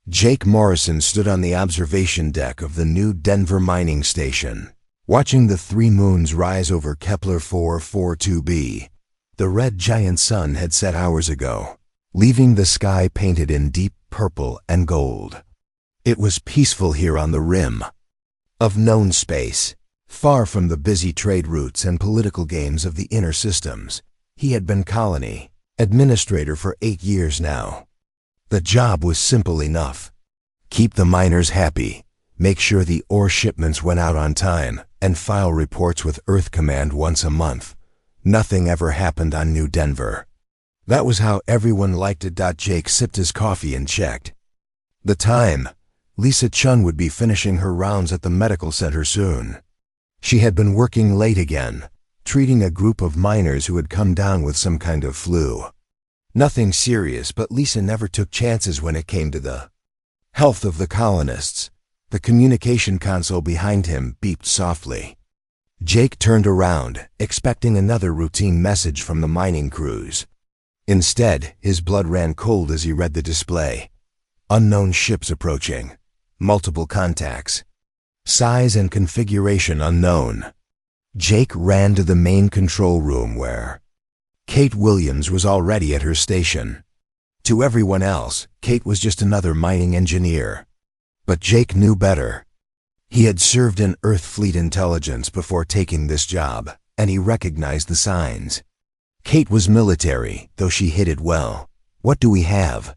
Jake Morrison stood on the observation deck of the new Denver mining station, watching the three moons rise over Kepler 442b. The red giant sun had set hours ago, leaving the sky painted in deep purple and gold. It was peaceful here on the rim of known space, far from the busy trade routes and political games of the inner systems. He had been colony administrator for 8 years now. The job was simple enough. Keep the miners happy, make sure the ore shipments went out on time, and file reports with Earth Command once a month. Nothing ever happened on New Denver. That was how everyone liked it. Jake sipped his coffee and checked the time. Lisa Chun would be finishing her rounds at the medical center soon. She had been working late again, treating a group of miners who had come down with some kind of flu. Nothing serious, but Lisa never took chances when it came to the health of the colonists. The communication console behind him beeped softly. Jake turned around, expecting another routine message from the mining crews. Instead, his blood ran cold as he read the display. Unknown ships approaching. Multiple contacts. Size and configuration unknown. Jake ran to the main control room where Kate Williams was already at her station. To everyone else, Kate was just another mining engineer. But Jake knew better. He had served in Earth Fleet Intelligence before taking this job, and he recognized the signs. Kate was military, though she hid it well. "What do we have?"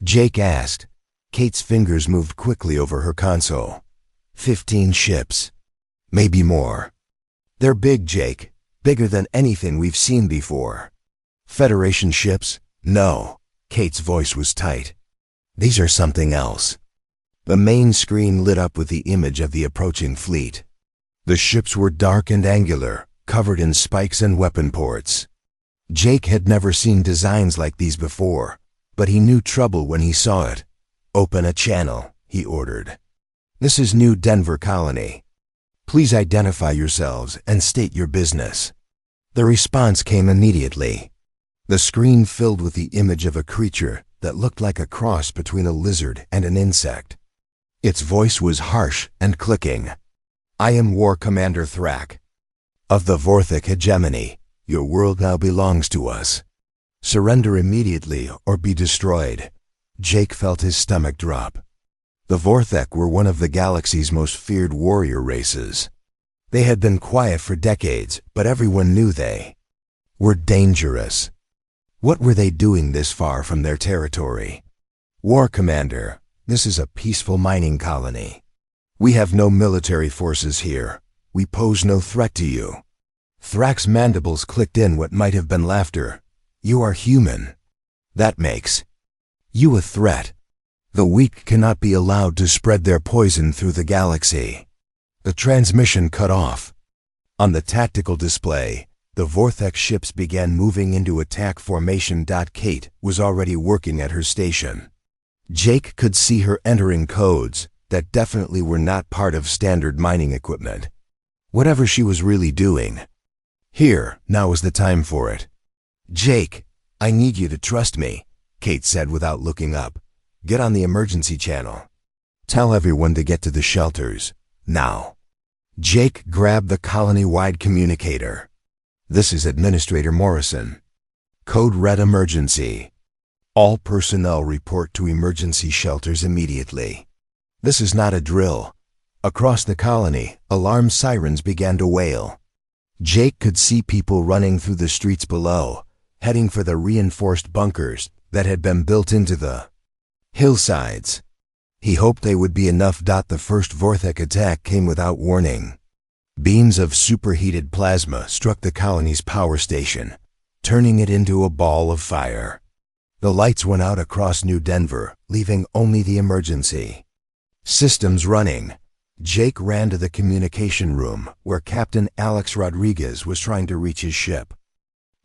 Jake asked. Kate's fingers moved quickly over her console. 15 ships. Maybe more. They're big, Jake. Bigger than anything we've seen before. Federation ships? No. Kate's voice was tight. These are something else. The main screen lit up with the image of the approaching fleet. The ships were dark and angular, covered in spikes and weapon ports. Jake had never seen designs like these before, but he knew trouble when he saw it. "Open a channel," he ordered. "This is New Denver Colony. Please identify yourselves and state your business." The response came immediately. The screen filled with the image of a creature that looked like a cross between a lizard and an insect. Its voice was harsh and clicking. "I am War Commander Thrak of the Vorthic Hegemony. Your world now belongs to us. Surrender immediately or be destroyed." Jake felt his stomach drop. The Vorthek were one of the galaxy's most feared warrior races. They had been quiet for decades, but everyone knew they were dangerous. What were they doing this far from their territory? "War Commander, this is a peaceful mining colony. We have no military forces here. We pose no threat to you." Thrak's mandibles clicked in what might have been laughter. "You are human. That makes you a threat. The weak cannot be allowed to spread their poison through the galaxy." The transmission cut off. On the tactical display, the Vorthek ships began moving into attack formation. Kate was already working at her station. Jake could see her entering codes that definitely were not part of standard mining equipment. Whatever she was really doing. Here, now was the time for it. "Jake, I need you to trust me," Kate said without looking up. "Get on the emergency channel. Tell everyone to get to the shelters. Now." Jake grabbed the colony-wide communicator. "This is Administrator Morrison. Code Red Emergency. All personnel report to emergency shelters immediately." This is not a drill. Across the colony, alarm sirens began to wail. Jake could see people running through the streets below, heading for the reinforced bunkers that had been built into the hillsides. He hoped they would be enough. The first Vorthek attack came without warning. Beams of superheated plasma struck the colony's power station, turning it into a ball of fire. The lights went out across New Denver, leaving only the emergency systems running. Jake ran to the communication room, where Captain Alex Rodriguez was trying to reach his ship.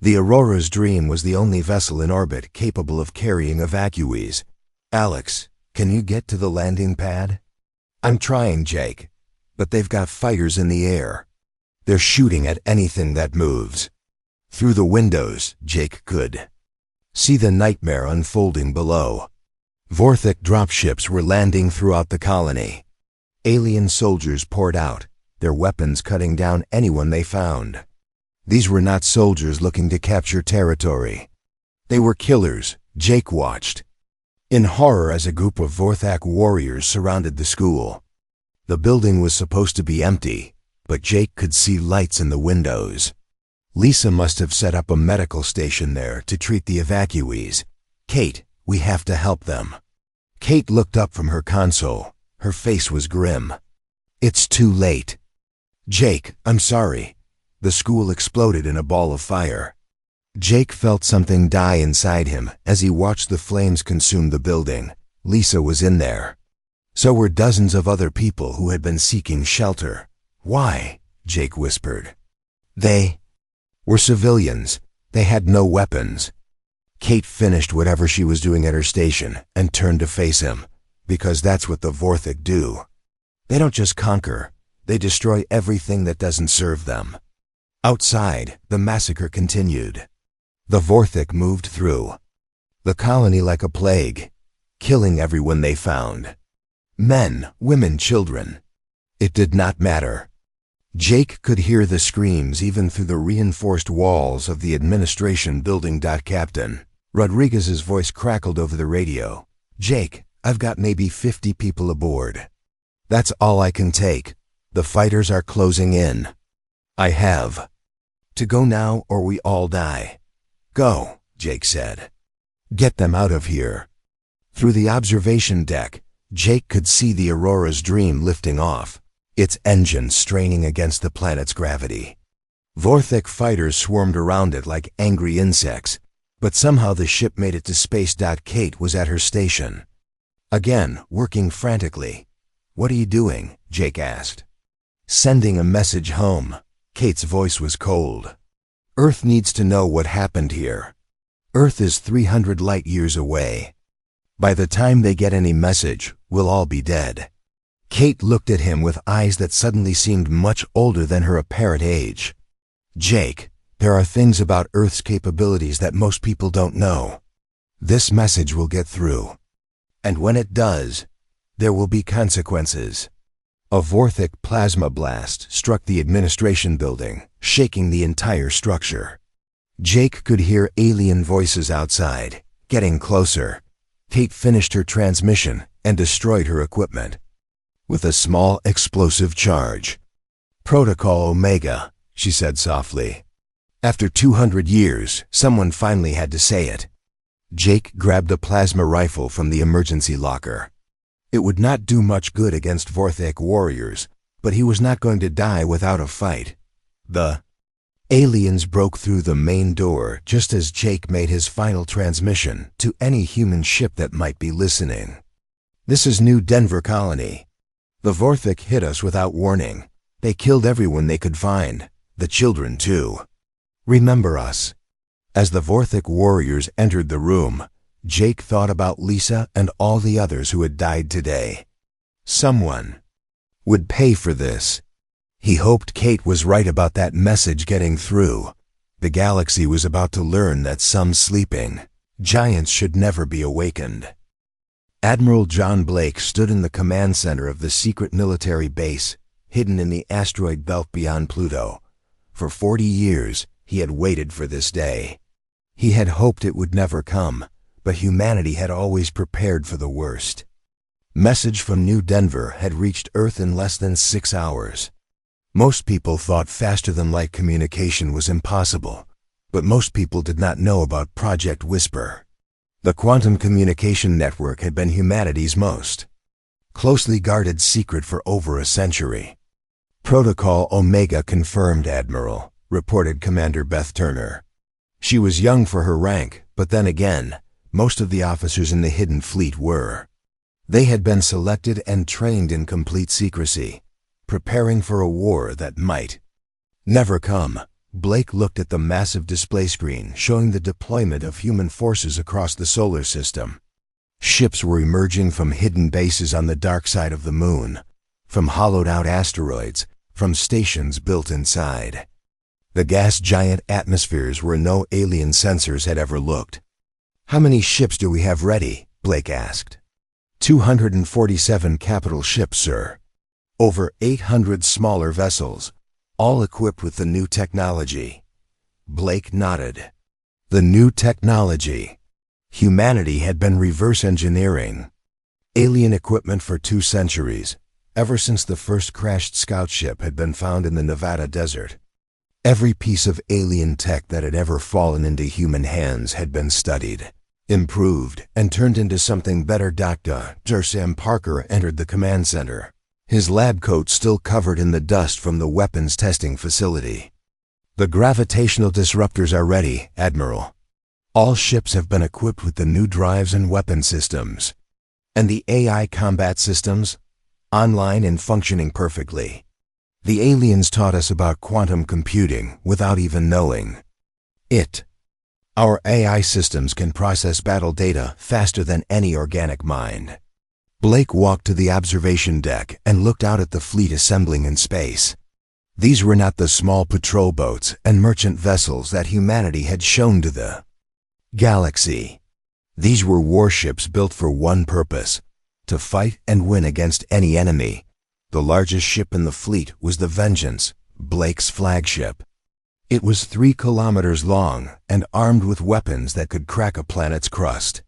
The Aurora's Dream was the only vessel in orbit capable of carrying evacuees. "Alex, can you get to the landing pad?" "I'm trying, Jake, but they've got fighters in the air. They're shooting at anything that moves." Through the windows, Jake could see the nightmare unfolding below. Vorthic dropships were landing throughout the colony. Alien soldiers poured out, their weapons cutting down anyone they found. These were not soldiers looking to capture territory. They were killers. Jake watched in horror as a group of Vorthac warriors surrounded the school. The building was supposed to be empty, but Jake could see lights in the windows. Lisa must have set up a medical station there to treat the evacuees. Kate, we have to help them. Kate looked up from her console. Her face was grim. It's too late. Jake, I'm sorry. The school exploded in a ball of fire. Jake felt something die inside him as he watched the flames consume the building. Lisa was in there. So were dozens of other people who had been seeking shelter. Why? Jake whispered. They were civilians. They had no weapons. Kate finished whatever she was doing at her station and turned to face him, because that's what the Vorthic do. They don't just conquer, they destroy everything that doesn't serve them. Outside, the massacre continued. The Vorthic moved through the colony like a plague, killing everyone they found. Men, women, children. It did not matter. Jake could hear the screams even through the reinforced walls of the administration building. Captain Rodriguez's voice crackled over the radio. Jake, I've got maybe 50 people aboard. That's all I can take. The fighters are closing in. I have to go now or we all die. Go, Jake said. Get them out of here. Through the observation deck, Jake could see the Aurora's Dream lifting off, its engine straining against the planet's gravity. Vorthic fighters swarmed around it like angry insects, but somehow the ship made it to space. Kate was at her station. Again, working frantically. What are you doing? Jake asked. Sending a message home. Kate's voice was cold. Earth needs to know what happened here. Earth is 300 light years away. By the time they get any message, we'll all be dead. Kate looked at him with eyes that suddenly seemed much older than her apparent age. Jake, there are things about Earth's capabilities that most people don't know. This message will get through. And when it does, there will be consequences. A Vorthic plasma blast struck the administration building, shaking the entire structure. Jake could hear alien voices outside, getting closer. Kate finished her transmission and destroyed her equipment with a small explosive charge. Protocol Omega, she said softly. After 200 years, someone finally had to say it. Jake grabbed a plasma rifle from the emergency locker. It would not do much good against Vorthic warriors, but he was not going to die without a fight. The aliens broke through the main door just as Jake made his final transmission to any human ship that might be listening. This is New Denver Colony. The Vorthic hit us without warning. They killed everyone they could find, the children too. Remember us. As the Vorthic warriors entered the room, Jake thought about Lisa and all the others who had died today. Someone would pay for this. He hoped Kate was right about that message getting through. The galaxy was about to learn that some sleeping giants should never be awakened. Admiral John Blake stood in the command center of the secret military base, hidden in the asteroid belt beyond Pluto. For 40 years, he had waited for this day. He had hoped it would never come, but humanity had always prepared for the worst. Message from New Denver had reached Earth in less than 6 hours. Most people thought faster-than-light communication was impossible, but most people did not know about Project Whisper. The quantum communication network had been humanity's most closely guarded secret for over a century. Protocol Omega confirmed, Admiral, reported Commander Beth Turner. She was young for her rank, but then again, most of the officers in the hidden fleet were. They had been selected and trained in complete secrecy, preparing for a war that might never come. Blake looked at the massive display screen showing the deployment of human forces across the solar system. Ships were emerging from hidden bases on the dark side of the moon, from hollowed-out asteroids, from stations built inside the gas giant atmospheres where no alien sensors had ever looked. How many ships do we have ready? Blake asked. 247 capital ships, sir. Over 800 smaller vessels, all equipped with the new technology. Blake nodded. The new technology. Humanity had been reverse engineering alien equipment for 2 centuries, ever since the first crashed scout ship had been found in the Nevada desert. Every piece of alien tech that had ever fallen into human hands had been studied, improved, and turned into something better. Dr. Sam Parker entered the command center, his lab coat still covered in the dust from the weapons testing facility. The gravitational disruptors are ready, Admiral. All ships have been equipped with the new drives and weapon systems. And the AI combat systems? Online and functioning perfectly. The aliens taught us about quantum computing without even knowing it. Our AI systems can process battle data faster than any organic mind. Blake walked to the observation deck and looked out at the fleet assembling in space. These were not the small patrol boats and merchant vessels that humanity had shown to the galaxy. These were warships built for one purpose: to fight and win against any enemy. The largest ship in the fleet was the Vengeance, Blake's flagship. It was 3 kilometers long and armed with weapons that could crack a planet's crust.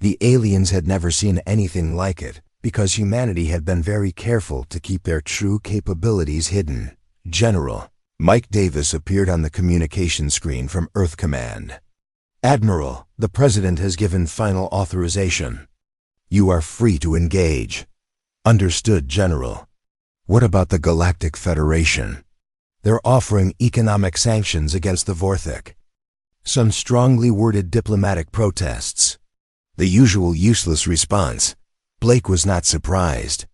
The aliens had never seen anything like it because humanity had been very careful to keep their true capabilities hidden. General Mike Davis appeared on the communication screen from Earth Command. Admiral, the President has given final authorization. You are free to engage. Understood, General. What about the Galactic Federation? They're offering economic sanctions against the Vorthik. Some strongly worded diplomatic protests. The usual useless response. Blake was not surprised.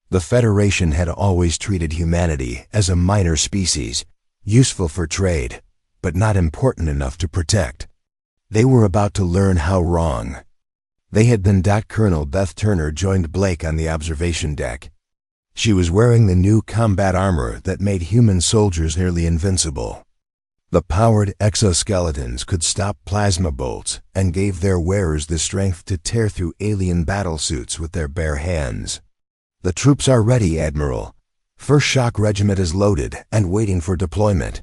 The Federation had always treated humanity as a minor species, useful for trade, but not important enough to protect. They were about to learn how wrong. They had been. Colonel Beth Turner joined Blake on the observation deck. She was wearing the new combat armor that made human soldiers nearly invincible. The powered exoskeletons could stop plasma bolts and gave their wearers the strength to tear through alien battlesuits with their bare hands. The troops are ready, Admiral. First Shock Regiment is loaded and waiting for deployment.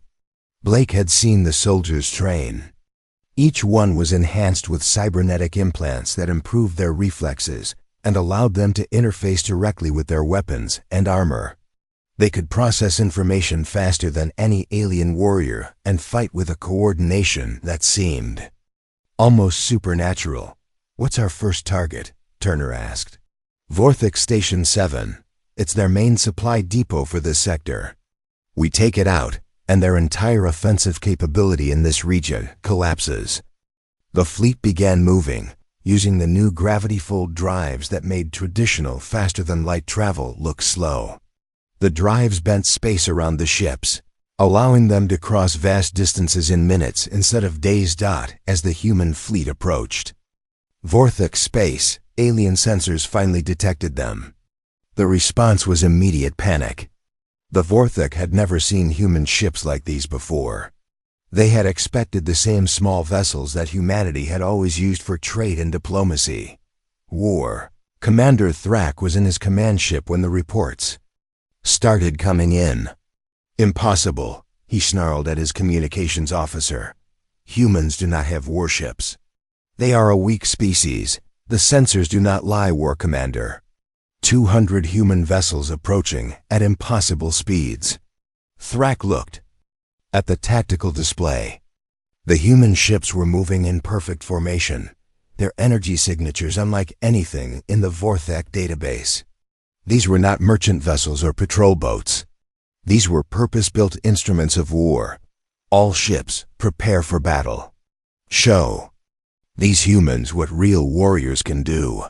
Blake had seen the soldiers train. Each one was enhanced with cybernetic implants that improved their reflexes and allowed them to interface directly with their weapons and armor. They could process information faster than any alien warrior and fight with a coordination that seemed almost supernatural. What's our first target? Turner asked. Vorthik Station 7. It's their main supply depot for this sector. We take it out, and their entire offensive capability in this region collapses. The fleet began moving, using the new gravity-fold drives that made traditional faster-than-light travel look slow. The drives bent space around the ships, allowing them to cross vast distances in minutes instead of days. As the human fleet approached Vorthik space, alien sensors finally detected them. The response was immediate panic. The Vorthik had never seen human ships like these before. They had expected the same small vessels that humanity had always used for trade and diplomacy. War. Commander Thrak was in his command ship when the reports started coming in. Impossible, he snarled at his communications officer. Humans do not have warships. They are a weak species. The sensors do not lie, War Commander. 200 human vessels approaching at impossible speeds. Thrak looked at the tactical display. The human ships were moving in perfect formation, their energy signatures unlike anything in the Vorthak database. These were not merchant vessels or patrol boats. These were purpose-built instruments of war. All ships, prepare for battle. Show these humans what real warriors can do.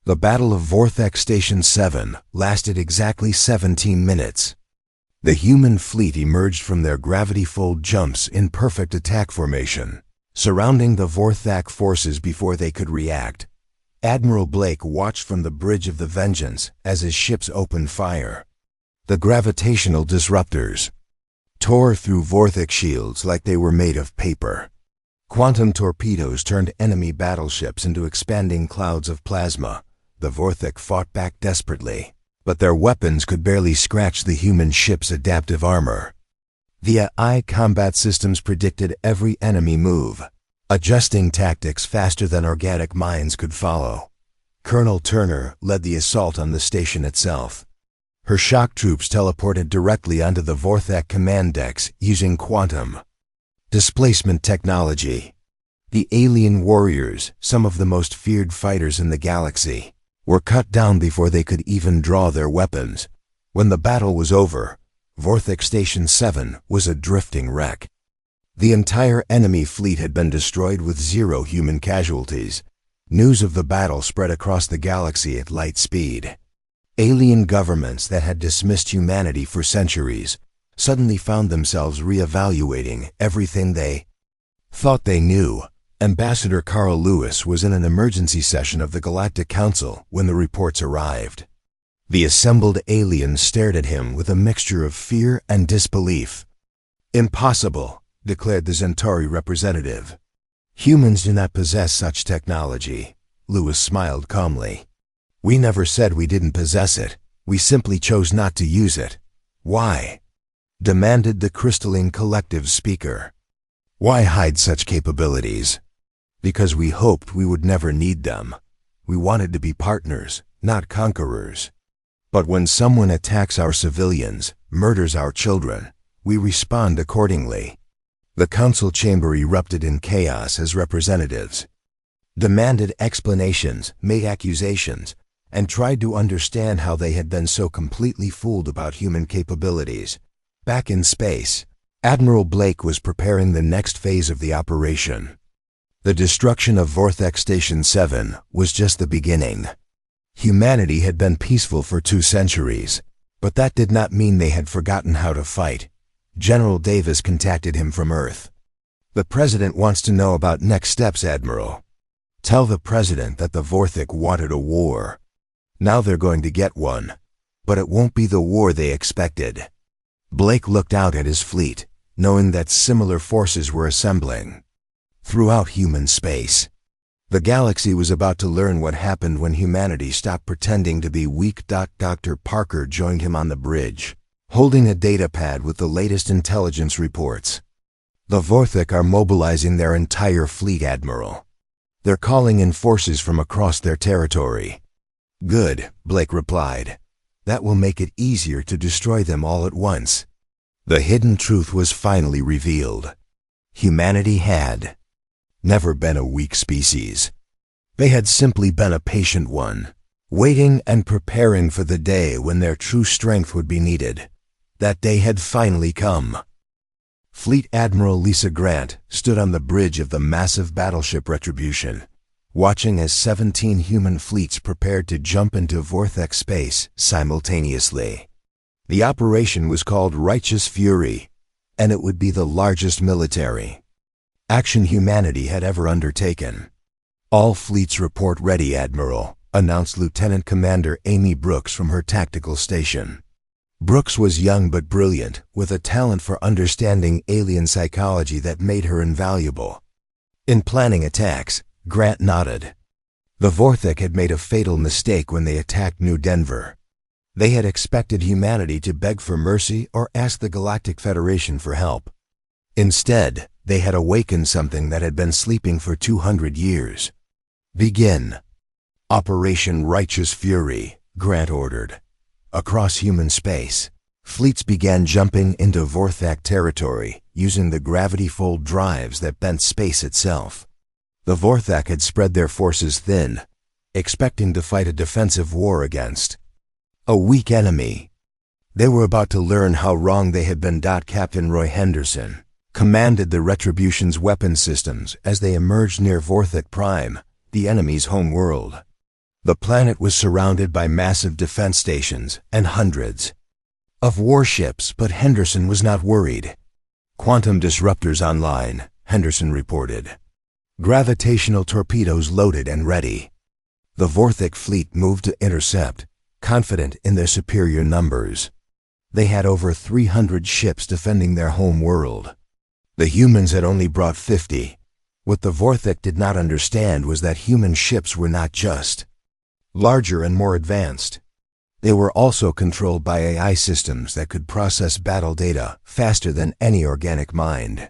The Battle of Vorthak Station 7 lasted exactly 17 minutes. The human fleet emerged from their gravity-fold jumps in perfect attack formation, surrounding the Vorthak forces before they could react. Admiral Blake watched from the bridge of the Vengeance as his ships opened fire. The gravitational disruptors tore through Vorthik shields like they were made of paper. Quantum torpedoes turned enemy battleships into expanding clouds of plasma, The Vorthik fought back desperately, but their weapons could barely scratch the human ship's adaptive armor. The AI combat systems predicted every enemy move, adjusting tactics faster than organic minds could follow. Colonel Turner led the assault on the station itself. Her shock troops teleported directly onto the Vorthak command decks using quantum displacement technology. The alien warriors, some of the most feared fighters in the galaxy, were cut down before they could even draw their weapons. When the battle was over, Vorthik Station 7 was a drifting wreck. The entire enemy fleet had been destroyed with 0 human casualties. News of the battle spread across the galaxy at light speed. Alien governments that had dismissed humanity for centuries suddenly found themselves reevaluating everything they thought they knew. Ambassador Carl Lewis was in an emergency session of the Galactic Council when the reports arrived. The assembled aliens stared at him with a mixture of fear and disbelief. "Impossible," declared the Centauri representative. "Humans do not possess such technology." Lewis smiled calmly. "We never said we didn't possess it. We simply chose not to use it." "Why?" demanded the crystalline collective speaker. "Why hide such capabilities?" "Because we hoped we would never need them. We wanted to be partners, not conquerors. But when someone attacks our civilians, murders our children, we respond accordingly." The council chamber erupted in chaos as representatives demanded explanations, made accusations, and tried to understand how they had been so completely fooled about human capabilities. Back in space, Admiral Blake was preparing the next phase of the operation. The destruction of Vorthak Station 7 was just the beginning. Humanity had been peaceful for 2 centuries, but that did not mean they had forgotten how to fight. General Davis contacted him from Earth. "The President wants to know about next steps, Admiral. Tell the President that the Vorthik wanted a war. Now they're going to get one, but it won't be the war they expected." Blake looked out at his fleet, knowing that similar forces were assembling throughout human space. The galaxy was about to learn what happened when humanity stopped pretending to be weak. Dr. Parker joined him on the bridge, holding a datapad with the latest intelligence reports. "The Vorthik are mobilizing their entire fleet, Admiral. They're calling in forces from across their territory." "Good," Blake replied. "That will make it easier to destroy them all at once." The hidden truth was finally revealed. Humanity had never been a weak species. They had simply been a patient one, waiting and preparing for the day when their true strength would be needed. That day had finally come. Fleet Admiral Lisa Grant stood on the bridge of the massive battleship Retribution, watching as 17 human fleets prepared to jump into Vorthak space simultaneously. The operation was called Righteous Fury, and it would be the largest military action humanity had ever undertaken. "All fleets report ready, Admiral," announced Lieutenant Commander Amy Brooks from her tactical station. Brooks was young but brilliant, with a talent for understanding alien psychology that made her invaluable. In planning attacks, Grant nodded. The Vorthik had made a fatal mistake when they attacked New Denver. They had expected humanity to beg for mercy or ask the Galactic Federation for help. Instead, they had awakened something that had been sleeping for 200 years. "Begin." "Operation Righteous Fury," Grant ordered. Across human space, fleets began jumping into Vorthak territory using the gravity-fold drives that bent space itself. The Vorthak had spread their forces thin, expecting to fight a defensive war against a weak enemy. They were about to learn how wrong they had been. Captain Roy Henderson commanded the Retribution's weapon systems as they emerged near Vorthak Prime, the enemy's home world. The planet was surrounded by massive defense stations and hundreds of warships, but Henderson was not worried. "Quantum disruptors online," Henderson reported. "Gravitational torpedoes loaded and ready." The Vorthik fleet moved to intercept, confident in their superior numbers. They had over 300 ships defending their home world. The humans had only brought 50. What the Vorthik did not understand was that human ships were not just larger and more advanced. They were also controlled by AI systems that could process battle data faster than any organic mind.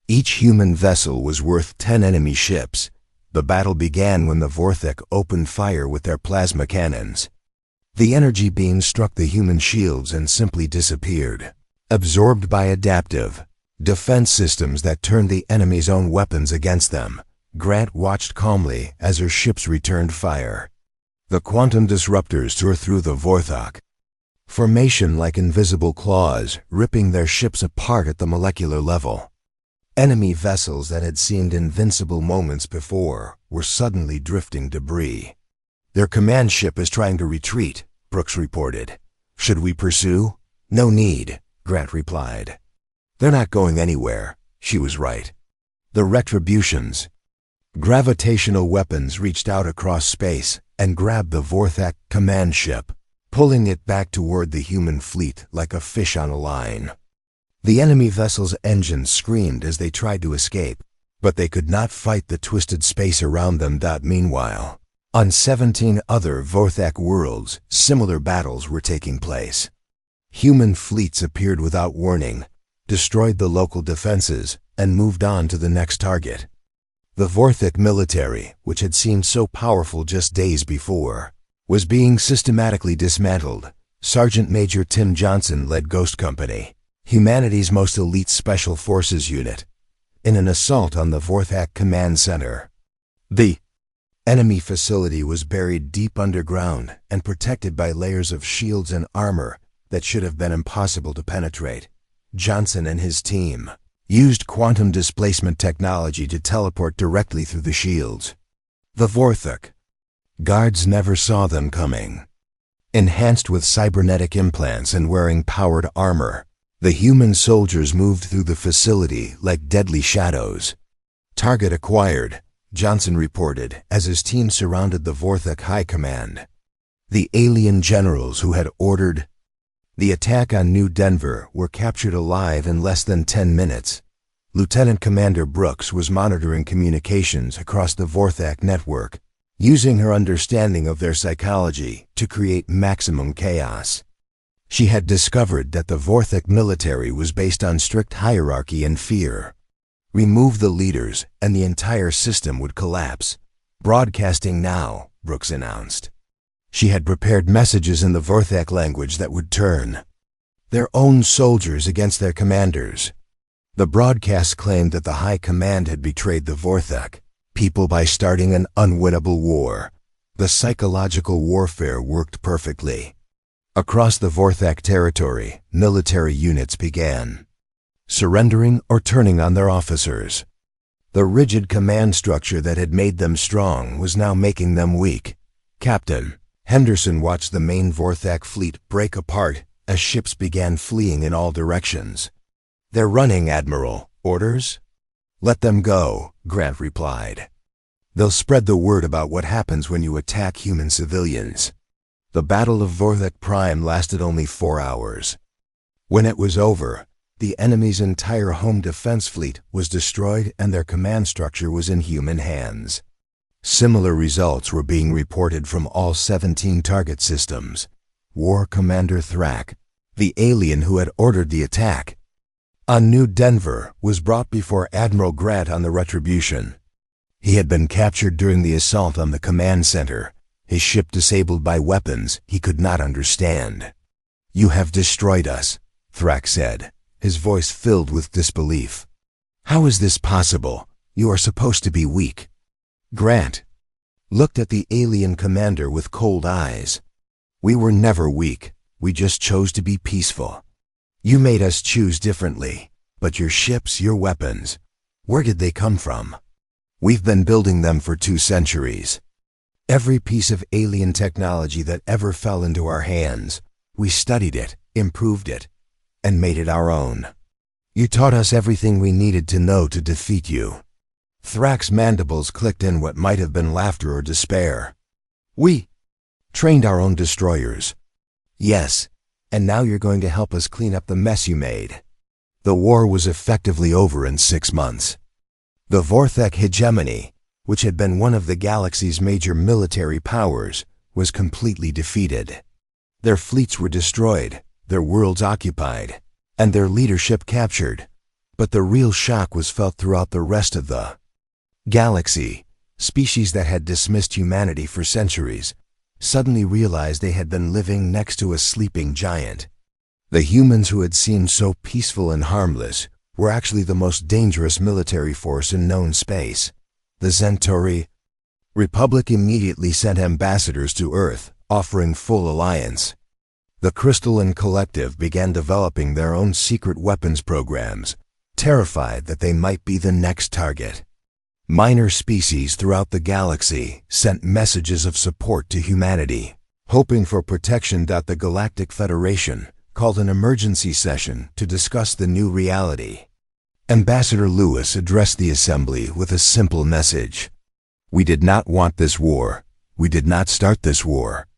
Each human vessel was worth 10 enemy ships. The battle began when the Vorthek opened fire with their plasma cannons. The energy beams struck the human shields and simply disappeared, absorbed by adaptive defense systems that turned the enemy's own weapons against them. Grant watched calmly as her ships returned fire. The quantum disruptors tore through the Vorthok formation like invisible claws, ripping their ships apart at the molecular level. Enemy vessels that had seemed invincible moments before were suddenly drifting debris. Their command ship is trying to retreat, Brooks reported. Should we pursue? No need, Grant replied. They're not going anywhere. She was right. The retributions. Gravitational weapons reached out across space and grabbed the Vorthak command ship, pulling it back toward the human fleet like a fish on a line. The enemy vessel's engines screamed as they tried to escape, but they could not fight the twisted space around them. Meanwhile, on 17 other Vorthak worlds, similar battles were taking place. Human fleets appeared without warning, destroyed the local defenses, and moved on to the next target. The Vorthak military, which had seemed so powerful just days before, was being systematically dismantled. Sergeant Major Tim Johnson led Ghost Company, humanity's most elite special forces unit, in an assault on the Vorthak command center. The enemy facility was buried deep underground and protected by layers of shields and armor that should have been impossible to penetrate. Johnson and his team used quantum displacement technology to teleport directly through the shields. The Vorthak guards never saw them coming. Enhanced with cybernetic implants and wearing powered armor, the human soldiers moved through the facility like deadly shadows. Target acquired, Johnson reported as his team surrounded the Vorthak High Command. The alien generals who had ordered the attack on New Denver were captured alive in less than 10 minutes. Lieutenant Commander Brooks was monitoring communications across the Vorthak network, using her understanding of their psychology to create maximum chaos. She had discovered that the Vorthak military was based on strict hierarchy and fear. Remove the leaders and the entire system would collapse. Broadcasting now, Brooks announced. She had prepared messages in the Vorthak language that would turn their own soldiers against their commanders. The broadcast claimed that the High Command had betrayed the Vorthak people by starting an unwinnable war. The psychological warfare worked perfectly. Across the Vorthak territory, military units began surrendering or turning on their officers. The rigid command structure that had made them strong was now making them weak. Captain Henderson watched the main Vorthak fleet break apart as ships began fleeing in all directions. "They're running, Admiral. Orders?" "Let them go," Grant replied. "They'll spread the word about what happens when you attack human civilians." The Battle of Vorthak Prime lasted only 4 hours. When it was over, the enemy's entire home defense fleet was destroyed and their command structure was in human hands. Similar results were being reported from all 17 target systems. War Commander Thrak, the alien who had ordered the attack on New Denver, was brought before Admiral Grant on the retribution. He had been captured during the assault on the command center, his ship disabled by weapons he could not understand. "You have destroyed us," Thrak said, his voice filled with disbelief. "How is this possible? You are supposed to be weak." Grant looked at the alien commander with cold eyes. "We were never weak. We just chose to be peaceful. You made us choose differently. But your ships, your weapons, where did they come from? We've been building them for 2 centuries. Every piece of alien technology that ever fell into our hands, we studied it, improved it, and made it our own. You taught us everything we needed to know to defeat you." Thrak's mandibles clicked in what might have been laughter or despair. "We trained our own destroyers." "Yes, and now you're going to help us clean up the mess you made." The war was effectively over in 6 months. The Vorthak hegemony, which had been one of the galaxy's major military powers, was completely defeated. Their fleets were destroyed, their worlds occupied, and their leadership captured. But the real shock was felt throughout the rest of the galaxy. Species that had dismissed humanity for centuries suddenly realized they had been living next to a sleeping giant. The humans who had seemed so peaceful and harmless were actually the most dangerous military force in known space. The Centauri Republic immediately sent ambassadors to Earth, offering full alliance. The Crystalline Collective began developing their own secret weapons programs, terrified that they might be the next target. Minor species throughout the galaxy sent messages of support to humanity, hoping for protection. The Galactic Federation called an emergency session to discuss the new reality. Ambassador Lewis addressed the assembly with a simple message. We did not want this war. We did not start this war.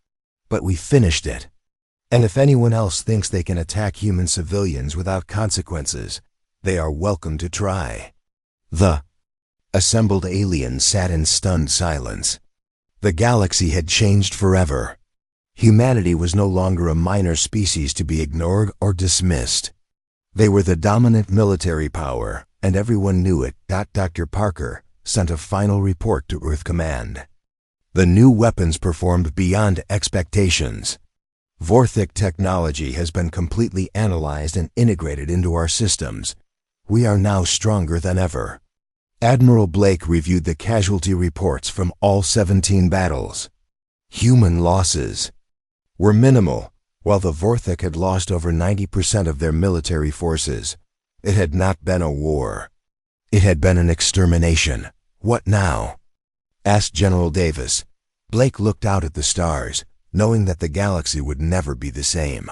But we finished it. And if anyone else thinks they can attack human civilians without consequences, they are welcome to try. The assembled aliens sat in stunned silence. The galaxy had changed forever. Humanity was no longer a minor species to be ignored or dismissed. They were the dominant military power, and everyone knew it. Dr. Parker sent a final report to Earth Command. The new weapons performed beyond expectations. Vorthic technology has been completely analyzed and integrated into our systems. We are now stronger than ever. Admiral Blake reviewed the casualty reports from all 17 battles. Human losses were minimal. While the Vorthic had lost over 90% of their military forces, it had not been a war. It had been an extermination. What now? Asked General Davis. Blake looked out at the stars, knowing that the galaxy would never be the same.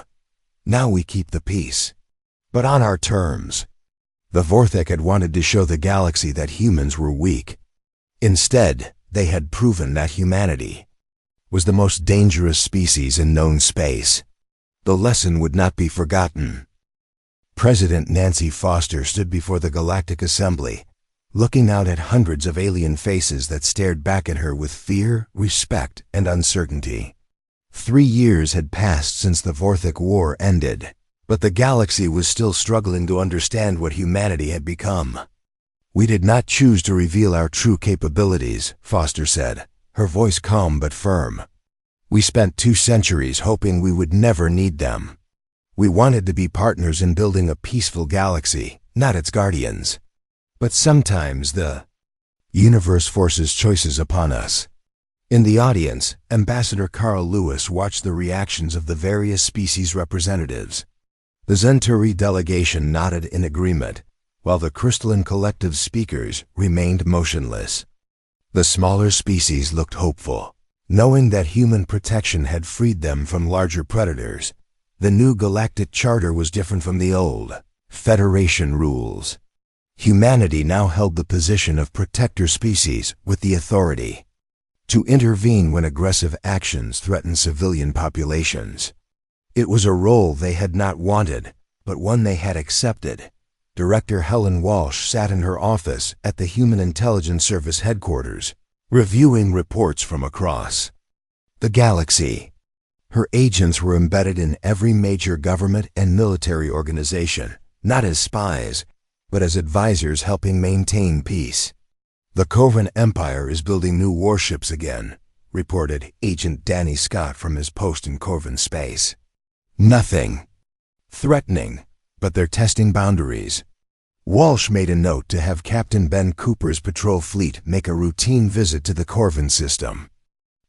Now we keep the peace, but on our terms. The Vorthic had wanted to show the galaxy that humans were weak. Instead, they had proven that humanity was the most dangerous species in known space. The lesson would not be forgotten. President Nancy Foster stood before the Galactic Assembly, looking out at hundreds of alien faces that stared back at her with fear, respect, and uncertainty. 3 years had passed since the Vorthic War ended, but the galaxy was still struggling to understand what humanity had become. We did not choose to reveal our true capabilities, Foster said, her voice calm but firm. We spent 2 centuries hoping we would never need them. We wanted to be partners in building a peaceful galaxy, not its guardians. But sometimes the universe forces choices upon us. In the audience, Ambassador Carl Lewis watched the reactions of the various species representatives. The Centauri delegation nodded in agreement, while the Crystalline Collective speakers remained motionless. The smaller species looked hopeful, knowing that human protection had freed them from larger predators. The new galactic charter was different from the old Federation rules. Humanity now held the position of protector species with the authority to intervene when aggressive actions threatened civilian populations. It was a role they had not wanted, but one they had accepted. Director Helen Walsh sat in her office at the Human Intelligence Service headquarters, reviewing reports from across the galaxy. Her agents were embedded in every major government and military organization, not as spies, but as advisors helping maintain peace. The Corvan Empire is building new warships again, reported Agent Danny Scott from his post in Corvan space. Nothing threatening, but they're testing boundaries. Walsh made a note to have Captain Ben Cooper's patrol fleet make a routine visit to the Corvan system.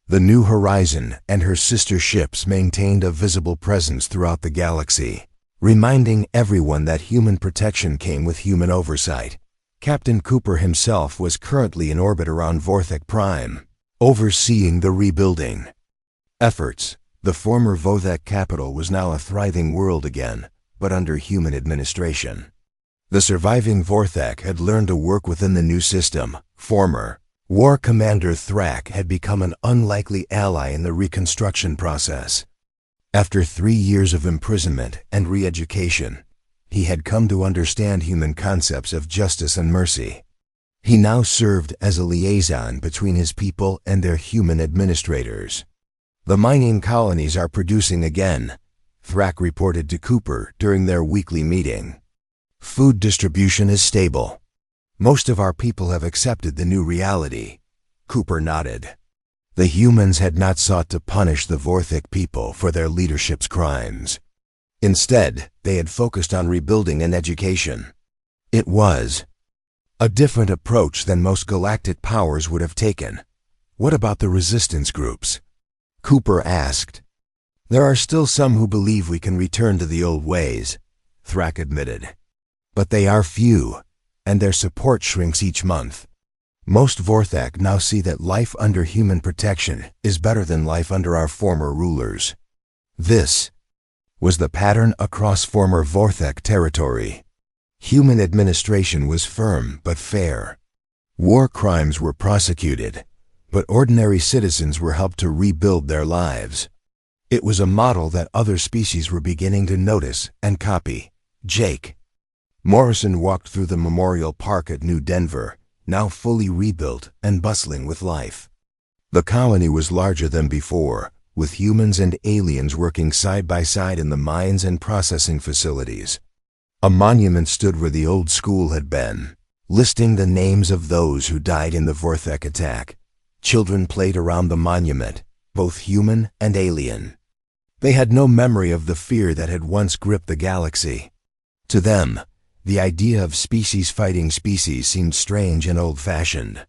The New Horizon and her sister ships maintained a visible presence throughout the galaxy, reminding everyone that human protection came with human oversight. Captain Cooper himself was currently in orbit around Vorthic Prime, overseeing the rebuilding efforts. The former Vorthic capital was now a thriving world again, but under human administration. The surviving Vorthic had learned to work within the new system. Former War Commander Thrak had become an unlikely ally in the reconstruction process. After 3 years of imprisonment and re-education, he had come to understand human concepts of justice and mercy. He now served as a liaison between his people and their human administrators. The mining colonies are producing again, Thrak reported to Cooper during their weekly meeting. Food distribution is stable. Most of our people have accepted the new reality. Cooper nodded. The humans had not sought to punish the Vorthik people for their leadership's crimes. Instead, they had focused on rebuilding and education. It was a different approach than most galactic powers would have taken. What about the resistance groups? Cooper asked. There are still some who believe we can return to the old ways, Thrak admitted. But they are few, and their support shrinks each month. Most Vorthak now see that life under human protection is better than life under our former rulers. This was the pattern across former Vorthak territory. Human administration was firm but fair. War crimes were prosecuted, but ordinary citizens were helped to rebuild their lives. It was a model that other species were beginning to notice and copy. Jake Morrison walked through the Memorial Park at New Denver, now fully rebuilt and bustling with life. The colony was larger than before, with humans and aliens working side by side in the mines and processing facilities. A monument stood where the old school had been, listing the names of those who died in the Vorthek attack. Children played around the monument, both human and alien. They had no memory of the fear that had once gripped the galaxy. To them, the idea of species fighting species seemed strange and old-fashioned.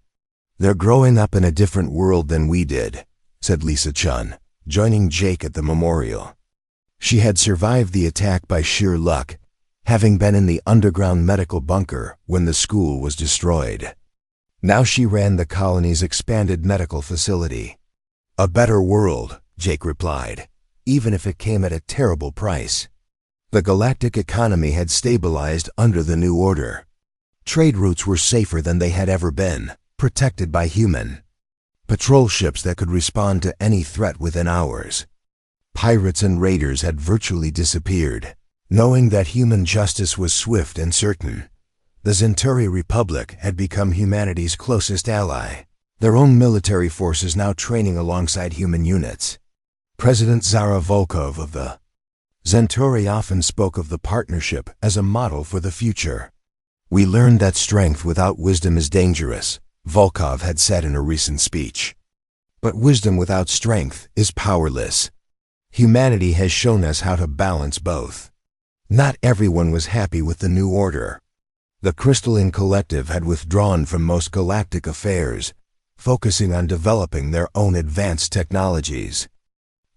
They're growing up in a different world than we did, said Lisa Chun, joining Jake at the memorial. She had survived the attack by sheer luck, having been in the underground medical bunker when the school was destroyed. Now she ran the colony's expanded medical facility. A better world, Jake replied, even if it came at a terrible price. The galactic economy had stabilized under the new order. Trade routes were safer than they had ever been, protected by human patrol ships that could respond to any threat within hours. Pirates and raiders had virtually disappeared. Knowing that human justice was swift and certain, the Centauri Republic had become humanity's closest ally, their own military forces now training alongside human units. President Zara Volkov of the Centauri often spoke of the partnership as a model for the future. We learned that strength without wisdom is dangerous, Volkov had said in a recent speech. But wisdom without strength is powerless. Humanity has shown us how to balance both. Not everyone was happy with the new order. The Crystalline Collective had withdrawn from most galactic affairs, focusing on developing their own advanced technologies.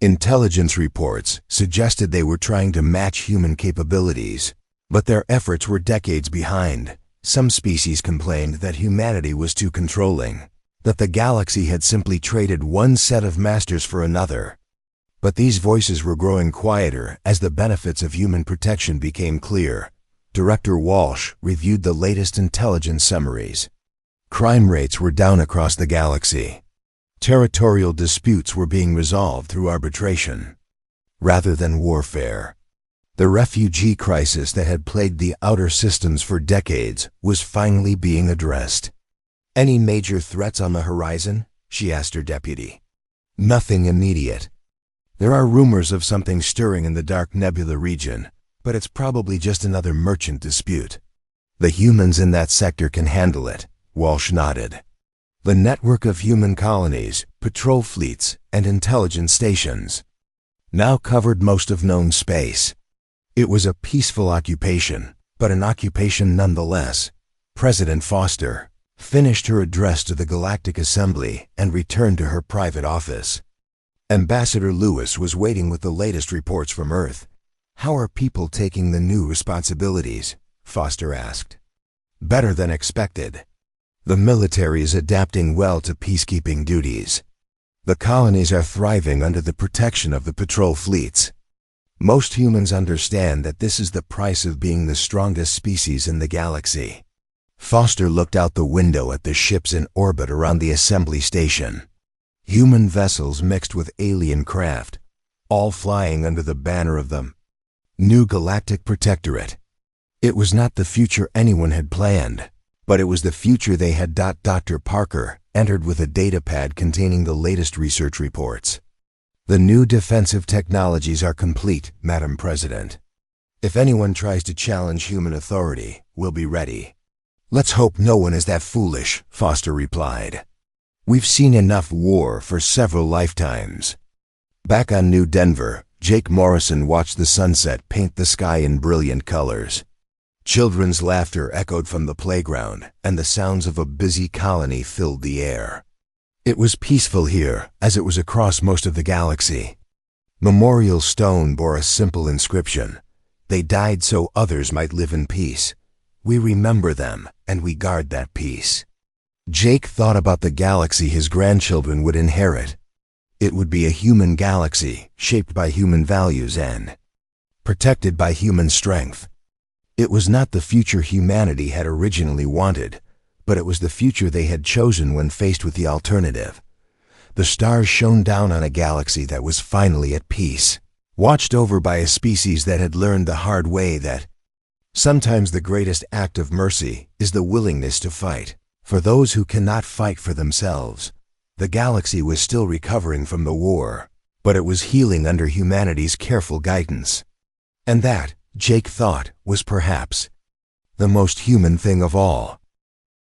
Intelligence reports suggested they were trying to match human capabilities, but their efforts were decades behind. Some species complained that humanity was too controlling, that the galaxy had simply traded one set of masters for another. But these voices were growing quieter as the benefits of human protection became clear. Director Walsh reviewed the latest intelligence summaries. Crime rates were down across the galaxy. Territorial disputes were being resolved through arbitration, rather than warfare. The refugee crisis that had plagued the outer systems for decades was finally being addressed. Any major threats on the horizon? She asked her deputy. Nothing immediate. There are rumors of something stirring in the Dark Nebula region, but it's probably just another merchant dispute. The humans in that sector can handle it, Walsh nodded. The network of human colonies, patrol fleets, and intelligence stations now covered most of known space. It was a peaceful occupation, but an occupation nonetheless. President Foster finished her address to the Galactic Assembly and returned to her private office. Ambassador Lewis was waiting with the latest reports from Earth. How are people taking the new responsibilities? Foster asked. Better than expected. The military is adapting well to peacekeeping duties. The colonies are thriving under the protection of the patrol fleets. Most humans understand that this is the price of being the strongest species in the galaxy. Foster looked out the window at the ships in orbit around the assembly station. Human vessels mixed with alien craft, all flying under the banner of the New Galactic Protectorate. It was not the future anyone had planned, but it was the future they had. Dr. Parker entered with a datapad containing the latest research reports. The new defensive technologies are complete, Madam President. If anyone tries to challenge human authority, we'll be ready. Let's hope no one is that foolish, Foster replied. We've seen enough war for several lifetimes. Back on New Denver, Jake Morrison watched the sunset paint the sky in brilliant colors. Children's laughter echoed from the playground, and the sounds of a busy colony filled the air. It was peaceful here, as it was across most of the galaxy. Memorial Stone bore a simple inscription. They died so others might live in peace. We remember them, and we guard that peace. Jake thought about the galaxy his grandchildren would inherit. It would be a human galaxy, shaped by human values and protected by human strength. It was not the future humanity had originally wanted, but it was the future they had chosen when faced with the alternative. The stars shone down on a galaxy that was finally at peace, watched over by a species that had learned the hard way that sometimes the greatest act of mercy is the willingness to fight for those who cannot fight for themselves. The galaxy was still recovering from the war, but it was healing under humanity's careful guidance. And that, Jake thought, was perhaps the most human thing of all.